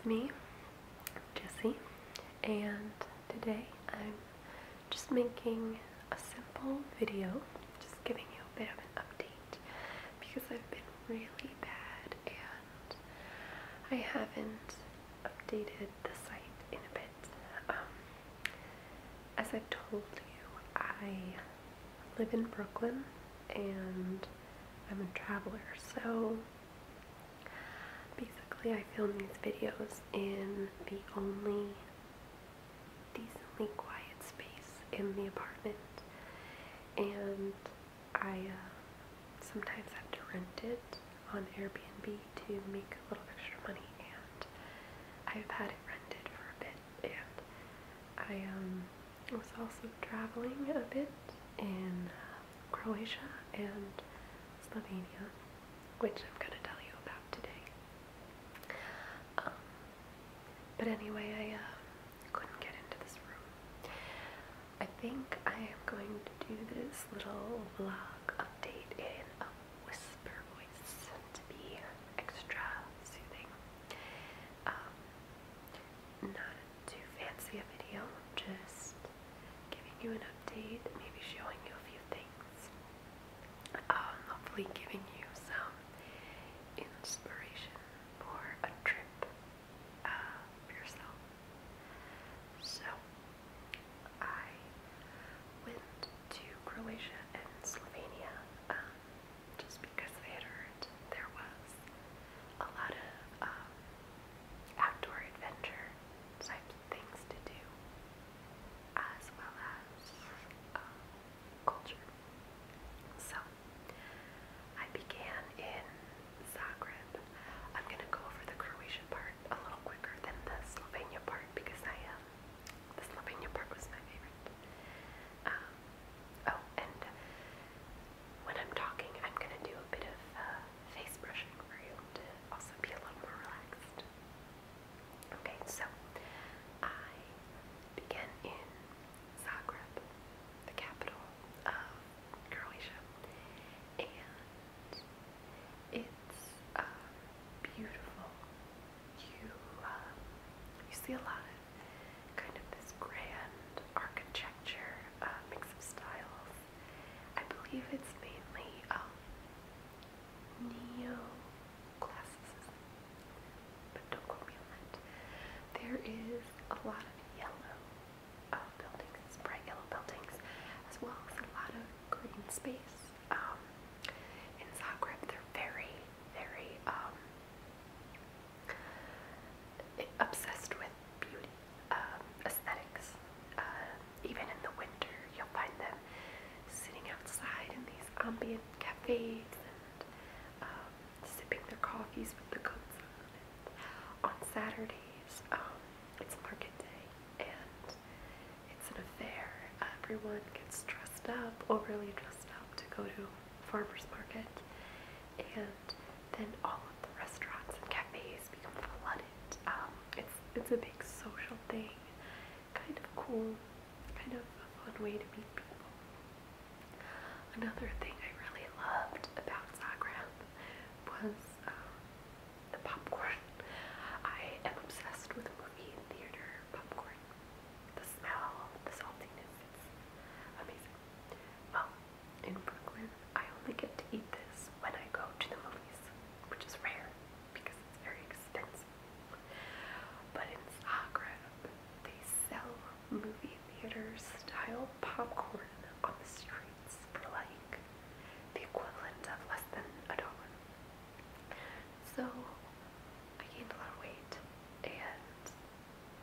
it's me, Jessie, and today I'm just making a simple video, just giving you a bit of an update because I've been really bad and I haven't updated the site in a bit. As I've told you, I live in Brooklyn and I'm a traveler, so basically I film these videos in the only decently quiet space in the apartment, and I sometimes have to rent it on Airbnb to make a little extra money, and I've had it rented for a bit, and I was also traveling a bit in Croatia and Slovenia, which I'm going to tell you about today. But anyway, I couldn't get into this room. I think I am going to do this little vlog update in a whisper voice to be extra soothing. Not too fancy a video, just giving you an update, maybe showing you a few things. Hopefully giving you some inspiration for a trip for yourself. So, I went to Croatia and Slovenia just because I had heard there was a lot of outdoor adventure types of things to do, as well as culture. So, I began in Zagreb. I'm going to go over the Croatian part a little quicker than the Slovenia part because the Slovenia part was my favorite. Oh, and when I'm talking, I'm going to do a bit of face brushing for you to also be a little more relaxed. Okay, so I began in Zagreb, the capital of Croatia, and it's beautiful. You see a lot of kind of this grand architecture, mix of styles. I believe it's mainly neo-classicism, but don't quote me on that. There is a lot of yellow buildings, bright yellow buildings, as well as a lot of green space. In Zagreb, they're very, very obsessed with beauty, aesthetics. Even in the winter, you'll find them sitting outside in these ambient cafes and sipping their coffees with the coats on. On Saturdays, it's market day, and it's an affair. Everyone gets dressed up, overly dressed up, to go to farmer's market, and then all of the restaurants and cafes become flooded. It's a big social thing, kind of cool, kind of a fun way to meet people. Another thing I really loved about Zagreb was the popcorn. I am obsessed with movie theater popcorn. The smell, the saltiness, it's amazing. Well, in Brooklyn, I only get to eat this when I go to the movies, which is rare because it's very expensive. But in Zagreb, they sell movie theater style popcorn on the streets for like the equivalent of less than $1. So I gained a lot of weight and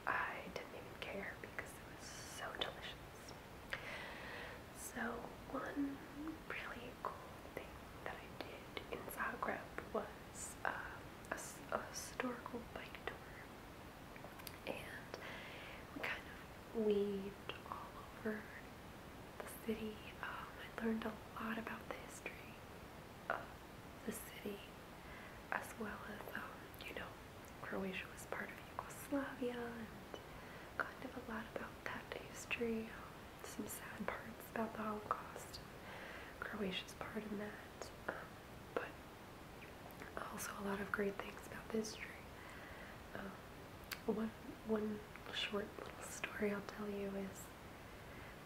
I didn't even care because it was so delicious. So one really cool thing that I did in Zagreb was a historical bike tour, and we kind of weaved all over the city. I learned a lot about the history of the city, as well as, Croatia was part of Yugoslavia, and kind of a lot about that history, some sad parts about the Holocaust, Croatia's part in that, but also a lot of great things about the history. One short little story I'll tell you is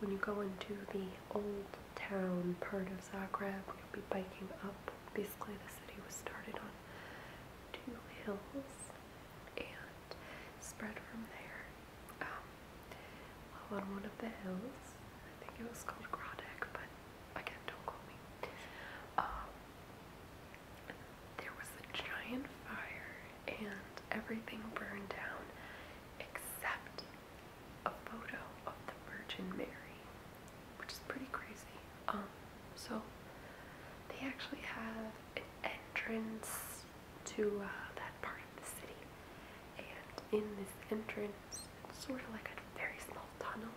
when you go into the old town part of Zagreb, you'll be biking up. Basically, the city was started on two hills and spread from there. Well, on one of the hills, I think it was called Grodek, but again, don't quote me. There was a giant fire and everything burned down except a photo of the Virgin Mary, which is pretty crazy. So they actually have an entrance to that part of the city, and in this entrance, it's sort of like a very small tunnel.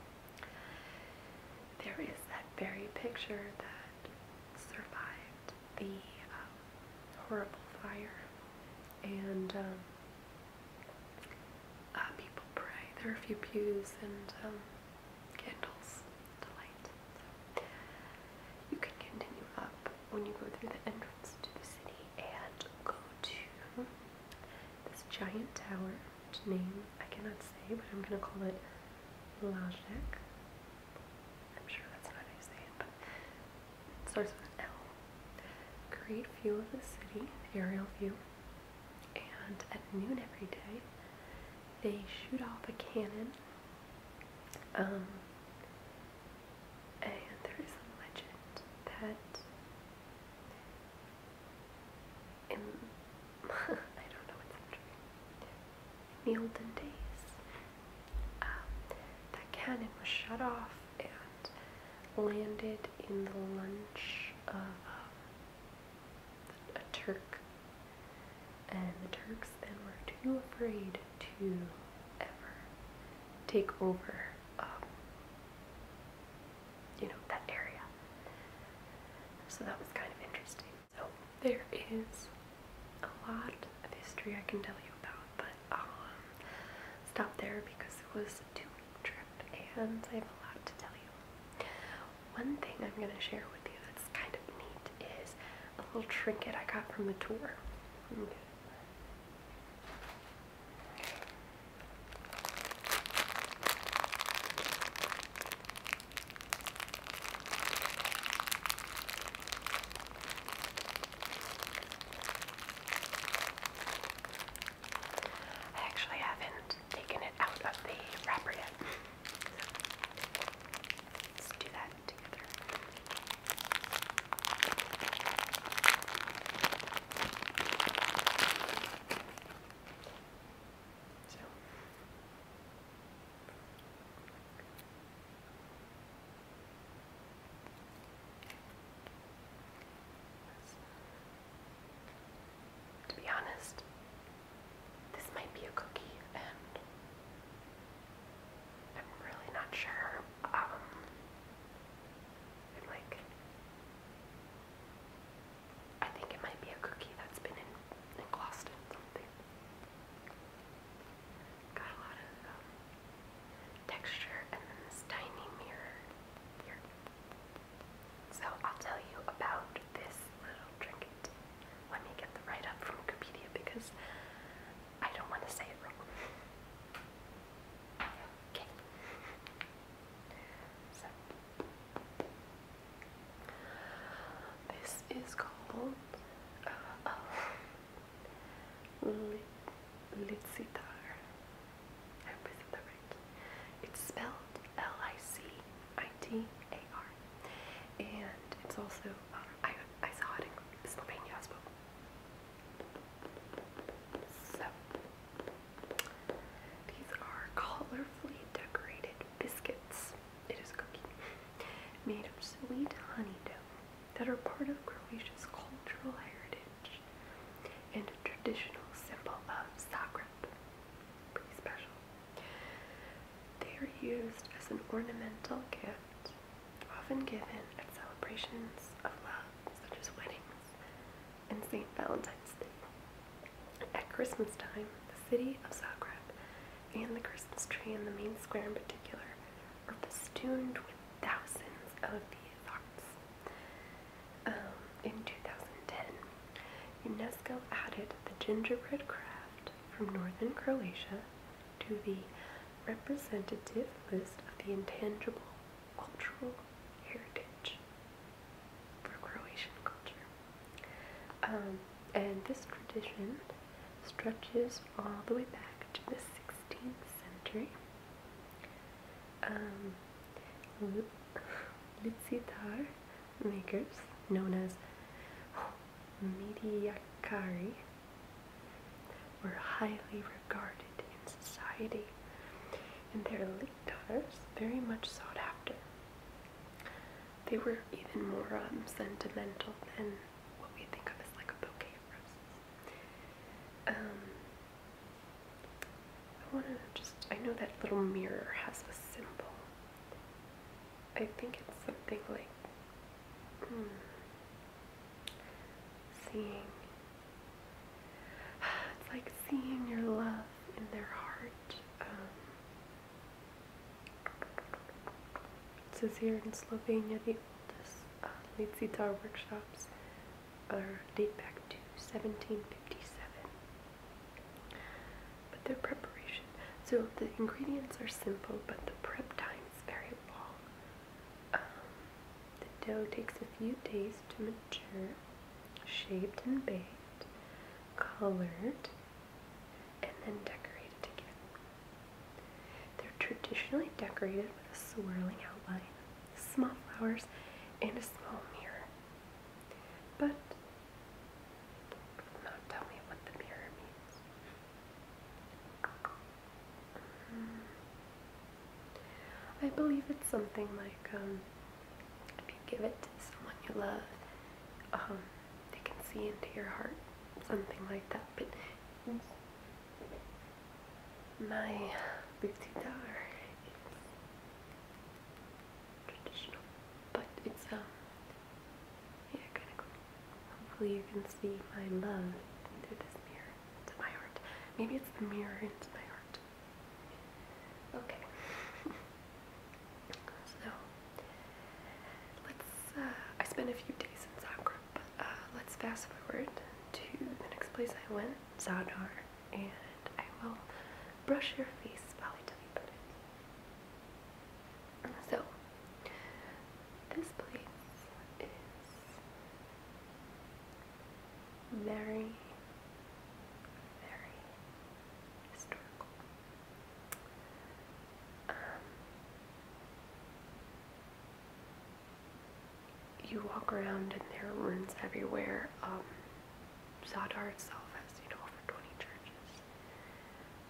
There is that very picture that survived the horrible fire, and people pray. There are a few pews and candles to light. So you can continue up when you go through the entrance to the city and go to this giant tower, which name I cannot say, but I'm going to call it Lajek. I'm sure that's not how you say it, but it starts with an L. Great view of the city, aerial view. And at noon every day, they shoot off a cannon, and there is a legend that in, I don't know what century, in the olden days, that cannon was shut off and landed in the lunch of a Turk. And the Turks then were too afraid to ever take over, that area. So that was kind of interesting. So there is a lot of history I can tell you about, but I'll stop there because it was a 2-week trip and I have a lot to tell you. One thing I'm going to share with you that's kind of neat is a little trinket I got from the tour. Okay. I actually haven't taken it out of the wrapper yet. Let's do that together. So, to be honest, this might be a cookie, and I'm really not sure. I think it might be a cookie that's been englossed in something. Got a lot of texture, and then this tiny mirror here. So I'll tell you about this little trinket. Let me get the write-up from Wikipedia because I don't want to say it wrong. Okay. So this is called Licitar. I hope I said that right. It's spelled L-I-C-I-T-A-R. And it's also, I saw it in Slovenia as well. So, these are colorfully decorated biscuits. It is a cookie made of sweet honey dough that are part of Croatia's cultural heritage and a traditional symbol of Zagreb. Pretty special. They are used as an ornamental gift, often given at celebrations of love, such as weddings and St. Valentine's Day. At Christmas time, the city of Zagreb and the Christmas tree in the main square in particular are festooned with thousands of these hearts. In 2010, UNESCO added the gingerbread craft from northern Croatia to to the representative list of the intangible cultural heritage for Croatian culture. And this tradition stretches all the way back to the 16th century. Litsitar makers, known as mediakari, were highly regarded in society, and their liktars very much sought after. They were even more sentimental than what we think of as like a bouquet of roses. I know that little mirror has a symbol. I think it's something like seeing. It's like seeing your love in their heart. It says here in Slovenia, the oldest Litsitar workshops date back to 1757. But their preparation, so the ingredients are simple, but the prep time is very long. The dough takes a few days to mature, shaped and baked, colored, and then decorated again. They're traditionally decorated with a swirling outline, small flowers, and a small mirror. But do not tell me what the mirror means. I believe it's something like if you give it to someone you love, they can see into your heart, something like that. But my litsitar is traditional, but it's yeah, kind of cool. Hopefully you can see my love through this mirror to my heart. Maybe it's the mirror into my heart. Okay. So let's I spent a few days in Zagreb, but let's fast forward to the next place I went, Zadar, and I will brush your face while I tell you about it. So, this place is very, very historical. You walk around and there are ruins everywhere. Zadar itself has, over 20 churches.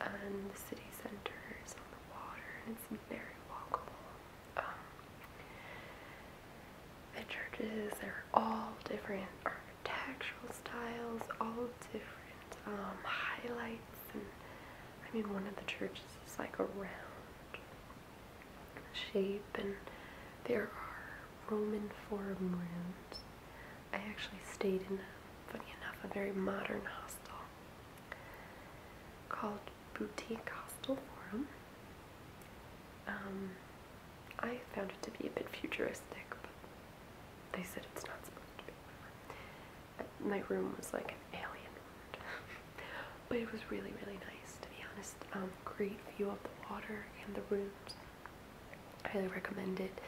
And the city center is on the water, and it's very walkable. The churches, they're all different architectural styles, all different highlights, and one of the churches is like a round shape, and there are Roman Forum rooms. I actually stayed in, funny enough, a very modern hostel called Boutique Hostel Forum. I found it to be a bit futuristic, but they said it's not supposed to be. My room was like an alien world. But it was really, really nice, to be honest. Great view of the water and the rooms. I highly recommend it.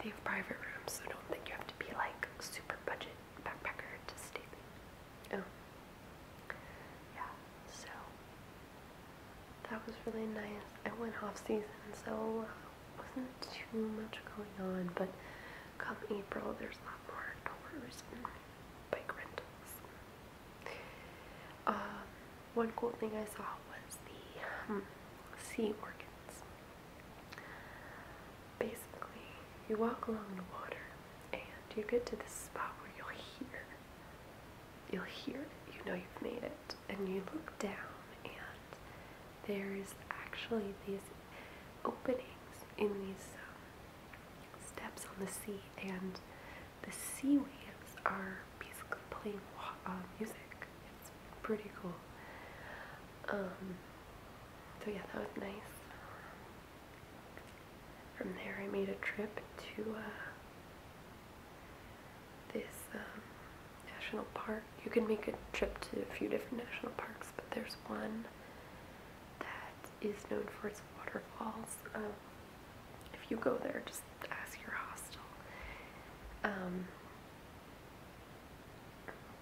They have private rooms, so don't think you have to be like super budget backpacker to stay there. Yeah, so that was really nice. I went off season, so wasn't too much going on, but come April, there's a lot more tours and bike rentals. One cool thing I saw was the sea orchids. Basically, you walk along the water and you get to this spot where you'll hear it, you've made it, and you look down and there's actually these openings in these steps on the sea, and the sea waves are basically playing music. It's pretty cool. So yeah, that was nice. From there I made a trip to this national park. You can make a trip to a few different national parks, but there's one that is known for its waterfalls. If you go there, just ask your hostel.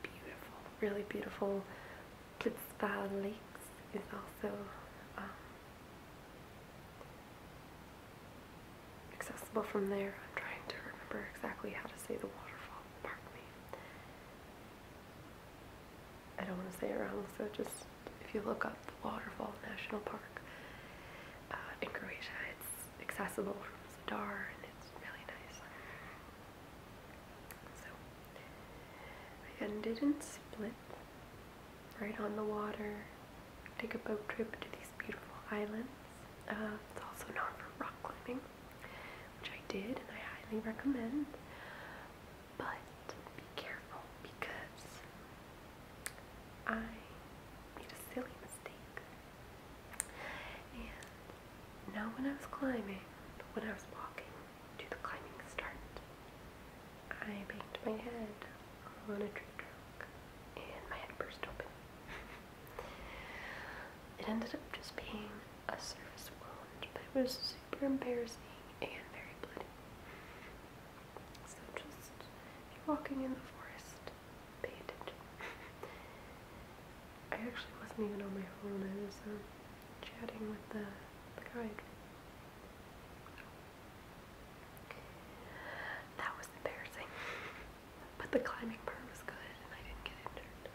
Beautiful, really beautiful. Plitva Lakes is also accessible from there. I'm trying to remember exactly how to say the waterfall park name. I don't want to say it wrong, so just if you look up the Waterfall National Park in Croatia, it's accessible from Zadar and it's really nice. So I ended in Split, right on the water. Take a boat trip to these beautiful islands. It's also known for rock climbing, which I did and I highly recommend. But be careful because I made a silly mistake. And not when I was climbing, but when I was walking to the climbing start, I banged my head on a tree trunk and my head burst open. It ended up just being a surface wound, but it was super embarrassing and very bloody. So just, if you're walking in the forest, pay attention. I actually wasn't even on my phone, I was chatting with the guide. That was embarrassing. But the climbing part was good and I didn't get injured.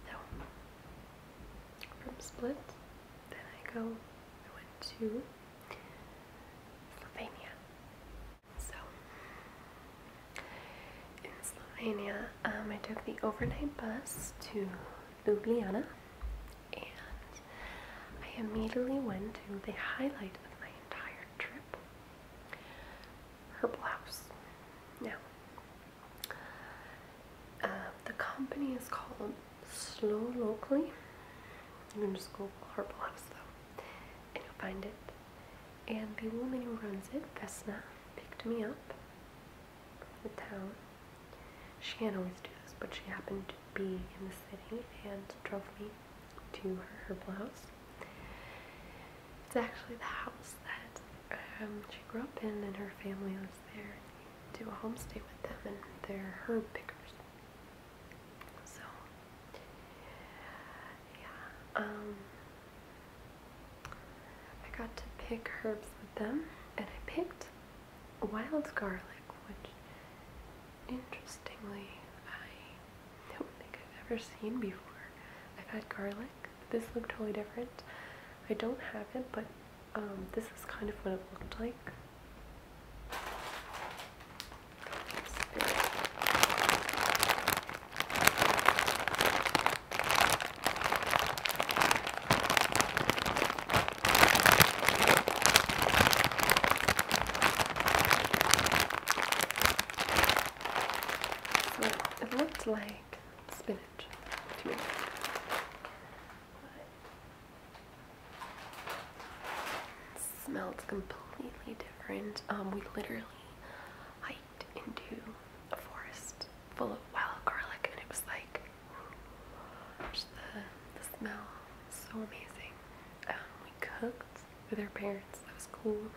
So, from Split, then I went to Slovenia. So, in Slovenia, I took the overnight bus to Ljubljana, and I immediately went to the highlight of my entire trip, Herbal House. Now, the company is called Slow Locally. You can just Google Herbal House though, and you'll find it. And the woman who runs it, Vesna, picked me up from the town. She can't always do this, but she happened to be in the city and drove me to her herbal house. It's actually the house that she grew up in and her family lives there. You do a homestay with them and they're herb pickers. So, yeah, I got to pick herbs with them and I picked wild garlic, which interestingly I don't think I've ever seen before. I've had garlic, but this looked totally different. I don't have it, but this is kind of what it looked like. So it looked like spinach to me. Smelled completely different. We literally hiked into a forest full of wild garlic and it was like, just the smell was so amazing. We cooked with our parents, that was cool.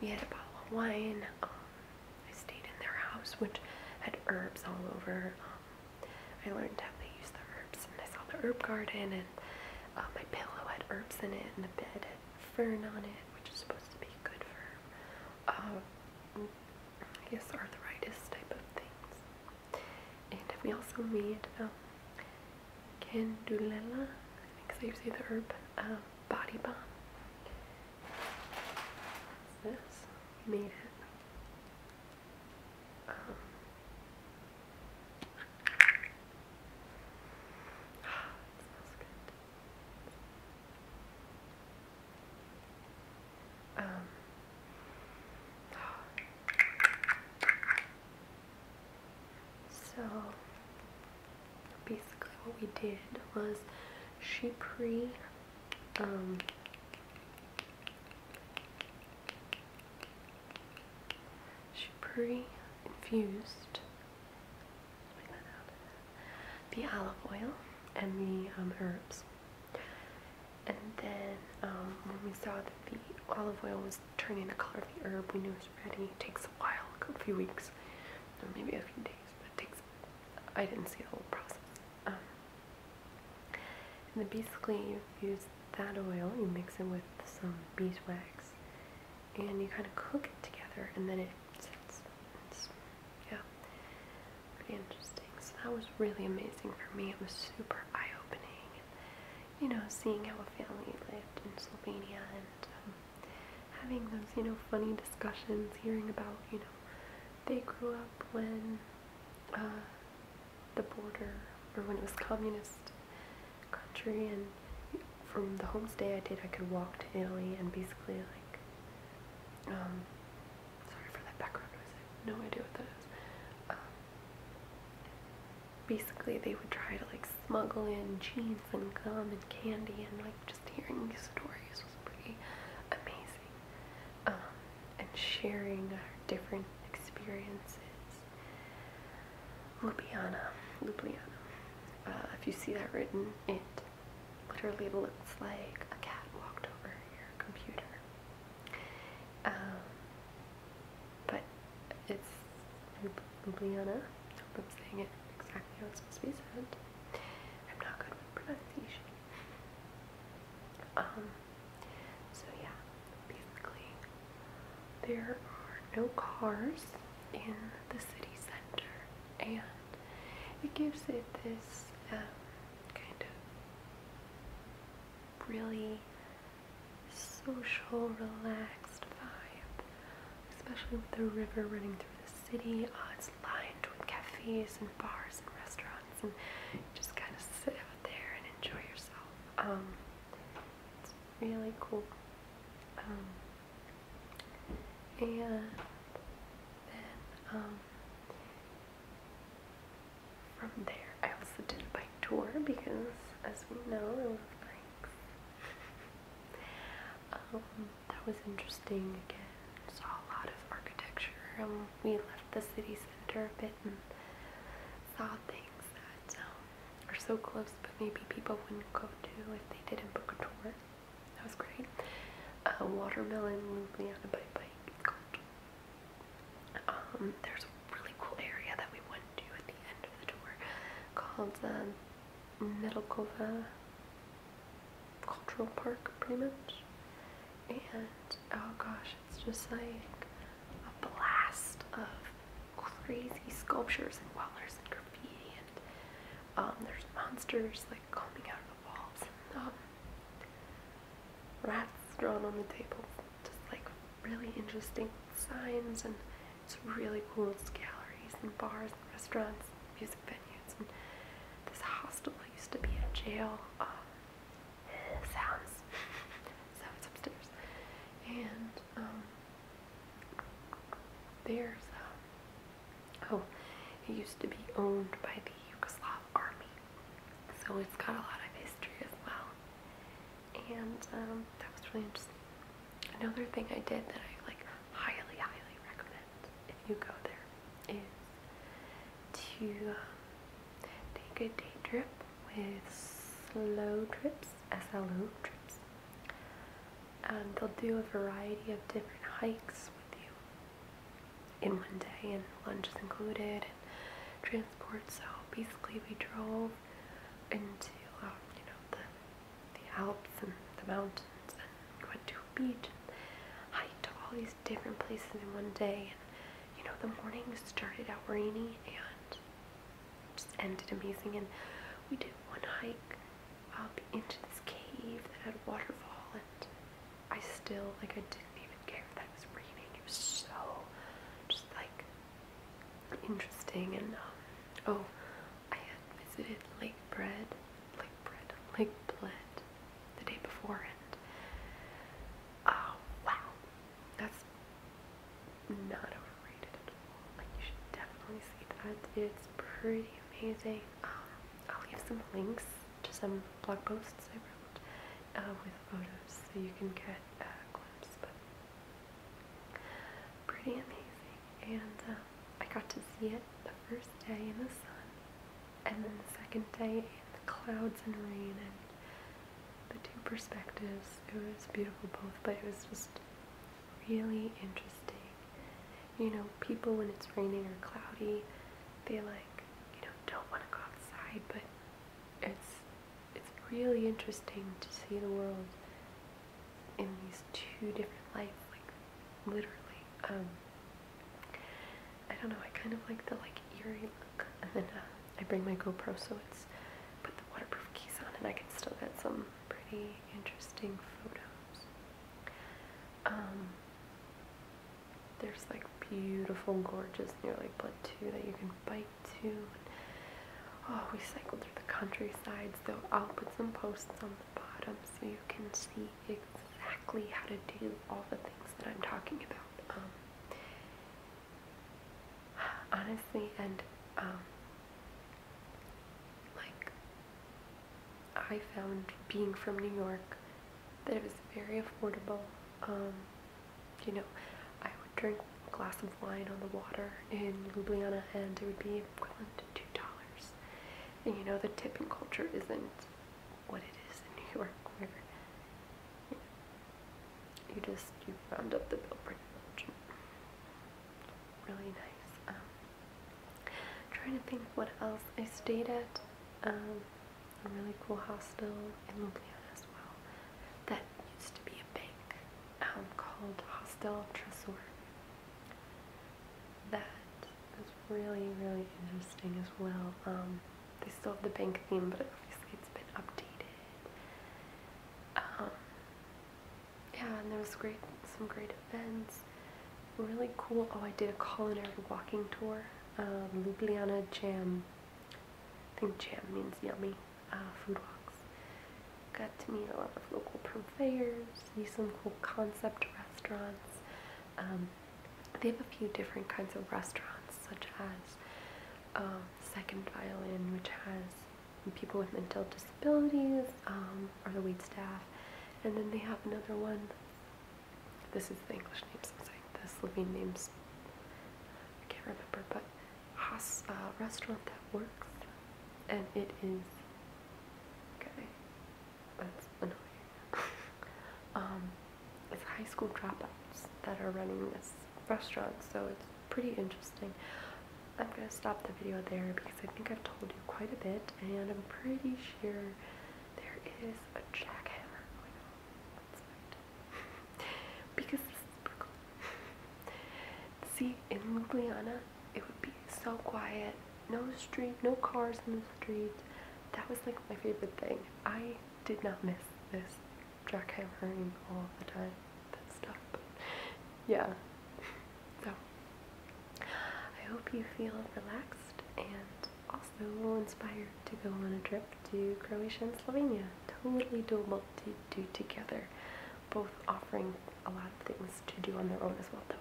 We had a bottle of wine. I stayed in their house, which had herbs all over. I learned how they use the herbs and I saw the herb garden, and my pillow had herbs in it and the bed had fern on it, which is supposed to be good for, I guess, arthritis type of things. And we also made candulela, I think so you say the herb, body balm. What's this? We made it. So basically what we did was she pre-infused the olive oil and the herbs, And then when we saw that the olive oil was turning the color of the herb, we knew it was ready. It takes a while, like a few weeks, or maybe a few days, but it takes, I didn't see the whole process. And then basically you use that oil, you mix it with some beeswax, and you kind of cook it together, and then it sits. It's, yeah, pretty interesting. So that was really amazing for me. It was super eye-opening. You know, seeing how a family lived in Slovenia and having those, funny discussions, hearing about, they grew up when the border, or when it was communist country, and from the homestay I did, I could walk to Italy and basically, like, sorry for that background noise, I have no idea what that is. Basically they would try to like smuggle in cheese and gum and candy, and like just hearing these stories was pretty amazing. And sharing our different experiences. Ljubljana. If you see that written, it literally looks like a cat walked over your computer. But it's Ljubljana. I hope I'm saying it exactly how it's supposed to be said. I'm not good with pronunciation. So yeah, basically there are no cars in the city center, and it gives it this kind of really social, relaxed vibe, especially with the river running through the city. It's lined with cafes and bars and restaurants, and you just kind of sit out there and enjoy yourself. It's really cool. And then from there I also did a bike tour because, as we know, I love bikes. That was interesting. Again, saw a lot of architecture. We left the city center a bit and saw things that are so close but maybe people wouldn't go to if they didn't book a tour. That was great. Watermelon Ljubljana by bike, it's called. There's a really cool area that we went to at the end of the tour called Nedelkova Cultural Park, pretty much. And oh gosh, it's just like a blast of crazy sculptures and colors and graffiti, and there's monsters like coming out of the walls, and rats drawn on the tables, just like really interesting signs, and it's really cool. It's galleries and bars and restaurants, music venues, and this hostel that used to be a jail. Sounds upstairs. And there's it used to be owned by the Yugoslav army, so it's got a lot of history as well. And that was really interesting. Another thing I did that I like highly recommend if you go there is to take a day trip with slow trips, SLO trips. And they'll do a variety of different hikes with you in one day, and lunch is included, and transport. So basically we drove into the Alps and the mountains, and went to a beach and hiked to all these different places in one day. And the morning started out rainy and just ended amazing, and we did one hike up into this cave that had a waterfall, and I didn't even care if that was raining. It was so just like interesting. And I had visited Lake Bled the day before, and oh wow, that's not overrated at all. Like, you should definitely see that. It's pretty amazing. I'll leave some links to some blog posts I wrote with photos so you can get a glimpse, but pretty amazing. And I got to see it the first day in the sun, and then the second day in the clouds and rain, and the two perspectives. It was beautiful both, but it was just really interesting. You know, people when it's raining or cloudy, they like, you know, don't want to go outside, but it's really interesting to see the world in these two different lights, like literally. I don't know, I kind of like the like eerie look, and then I bring my GoPro, so it's put the waterproof case on and I can still get some pretty interesting photos. There's like beautiful gorges near Lake Blood too that you can bike to. Oh, we cycled through the countryside, so I'll put some posts on the bottom so you can see exactly how to do all the things that I'm talking about. Honestly, and like, I found being from New York that it was very affordable. You know, I would drink a glass of wine on the water in Ljubljana and it would be equivalent to $2. And you know, the tipping culture isn't what it is in New York, where you round up the bill pretty much. Really nice. Trying to think what else. I stayed at a really cool hostel in Ljubljana as well that used to be a bank called Hostel Tresor. That was really, really interesting as well. They still have the bank theme, but obviously it's been updated. Yeah, and there was some great events. Really cool. Oh, I did a culinary walking tour. Ljubljana Jam. I think jam means yummy. Food walks. Got to meet a lot of local purveyors, see some cool concept restaurants. They have a few different kinds of restaurants, such as Second Violin, which has people with mental disabilities, or the wait staff. And then they have another one. This is the English names, I'm saying the Slovene names, I can't remember, but restaurant that works, and it is, okay, that's annoying. It's high school dropouts that are running this restaurant, so it's pretty interesting. I'm going to stop the video there because I think I've told you quite a bit, and I'm pretty sure there is a jackhammer going on outside. Because this is Brooklyn. See, in Ljubljana, it would be so quiet, no cars in the street. That was like my favorite thing. I did not miss this jackhammering all the time, that stuff, but yeah. So, I hope you feel relaxed and also inspired to go on a trip to Croatia and Slovenia. Totally doable to do together, both offering a lot of things to do on their own as well though.